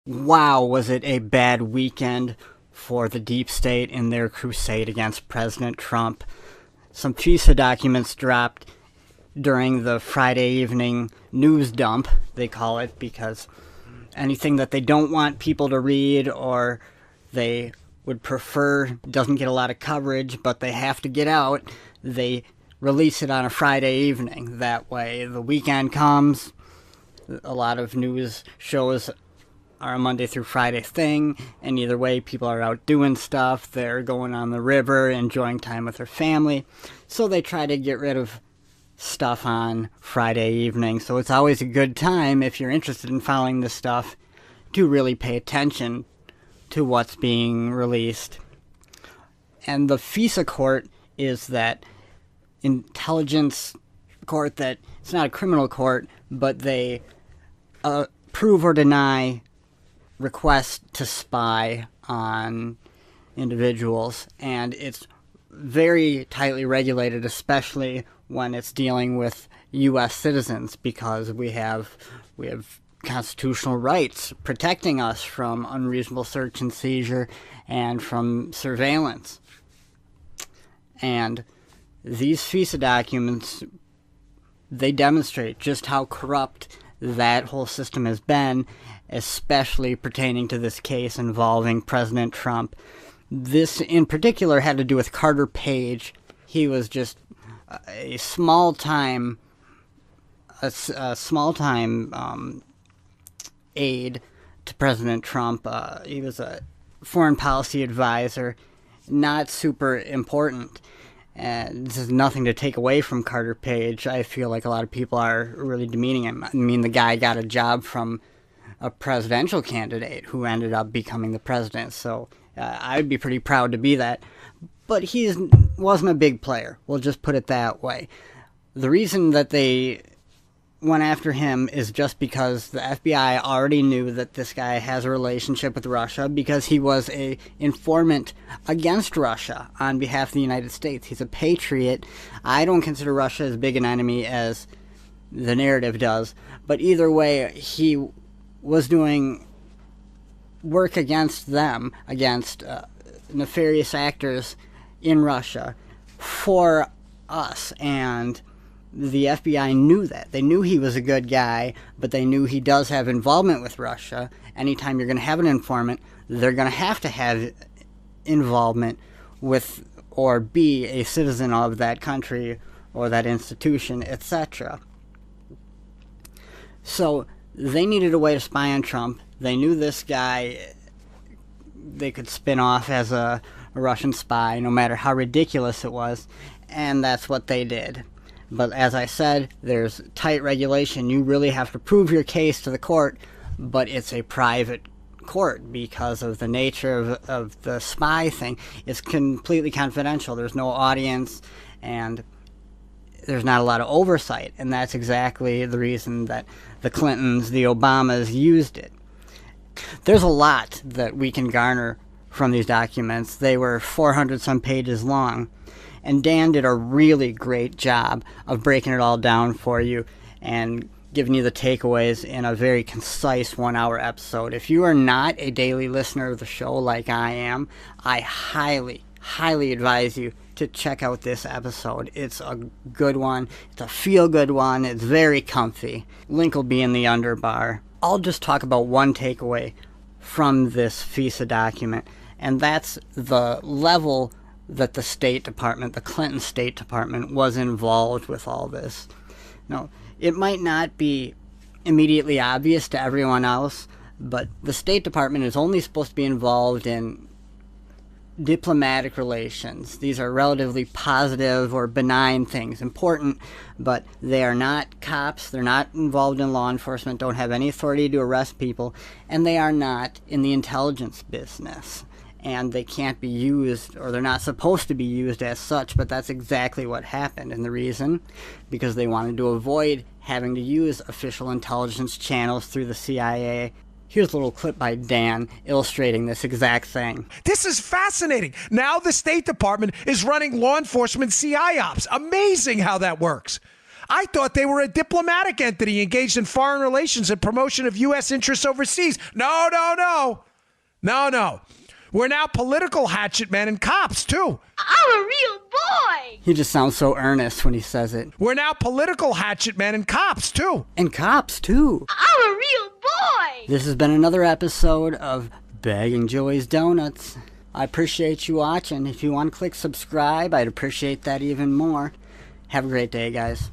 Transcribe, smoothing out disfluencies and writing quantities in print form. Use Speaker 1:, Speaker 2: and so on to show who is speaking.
Speaker 1: Wow, was it a bad weekend for the deep state in their crusade against President Trump. Some FISA documents dropped during the Friday evening news dump, they call it, because anything that they don't want people to read or they would prefer doesn't get a lot of coverage, but they have to get out, they release it on a Friday evening. That way, the weekend comes, a lot of news shows are a Monday through Friday thing, and either way, people are out doing stuff, they're going on the river, enjoying time with their family, so they try to get rid of stuff on Friday evening. So it's always a good time, if you're interested in following this stuff, to really pay attention to what's being released. And the FISA court is that intelligence court that it's not a criminal court, but they approve or deny requests to spy on individuals, and it's very tightly regulated, especially when it's dealing with U.S. citizens, because we have constitutional rights protecting us from unreasonable search and seizure and from surveillance. And these FISA documents, they demonstrate just how corrupt that whole system has been, especially pertaining to this case involving President Trump. This in particular had to do with Carter Page. He was just a small-time aide to President Trump. He was a foreign policy advisor, not super important. And this is nothing to take away from Carter Page. I feel like a lot of people are really demeaning him. I mean, the guy got a job from a presidential candidate who ended up becoming the president, so I would be pretty proud to be that. But he wasn't a big player. We'll just put it that way. The reason that they went after him is just because the FBI already knew that this guy has a relationship with Russia, because he was an informant against Russia on behalf of the United States. He's a patriot. I don't consider Russia as big an enemy as the narrative does, but either way, he was doing work against them, against nefarious actors in Russia for us, and the FBI knew that. They knew he was a good guy, but they knew he does have involvement with Russia. Anytime you're going to have an informant, they're going to have involvement with or be a citizen of that country or that institution, etc. So they needed a way to spy on Trump. They knew this guy they could spin off as a Russian spy, no matter how ridiculous it was, and that's what they did. But as I said, there's tight regulation. You really have to prove your case to the court, but it's a private court because of the nature of the spy thing. It's completely confidential. There's no audience, and there's not a lot of oversight, and that's exactly the reason that the Clintons, the Obamas used it. There's a lot that we can garner from these documents. They were 400-some pages long, and Dan did a really great job of breaking it all down for you and giving you the takeaways in a very concise 1-hour episode. If you are not a daily listener of the show like I am, I highly, highly advise you to check out this episode. It's a good one. It's a feel-good one. It's very comfy. Link will be in the underbar. I'll just talk about one takeaway from this FISA document, and that's the level that the State Department, the Clinton State Department, was involved with all this. Now, it might not be immediately obvious to everyone else, but the State Department is only supposed to be involved in diplomatic relations. These are relatively positive or benign things, important, but they are not cops, they're not involved in law enforcement, don't have any authority to arrest people, and they are not in the intelligence business. And they can't be used, or they're not supposed to be used as such, but that's exactly what happened. And the reason? Because they wanted to avoid having to use official intelligence channels through the CIA. Here's a little clip by Dan illustrating this exact thing.
Speaker 2: This is fascinating. Now the State Department is running law enforcement CIOps. Amazing how that works. I thought they were a diplomatic entity engaged in foreign relations and promotion of U.S. interests overseas. No. We're now political hatchet men and cops, too.
Speaker 3: I'm a real boy!
Speaker 1: He just sounds so earnest when he says it.
Speaker 2: We're now political hatchet men and cops, too.
Speaker 1: And cops, too.
Speaker 3: I'm a real boy!
Speaker 1: This has been another episode of Bagging Joey's Donuts. I appreciate you watching. If you want to click subscribe, I'd appreciate that even more. Have a great day, guys.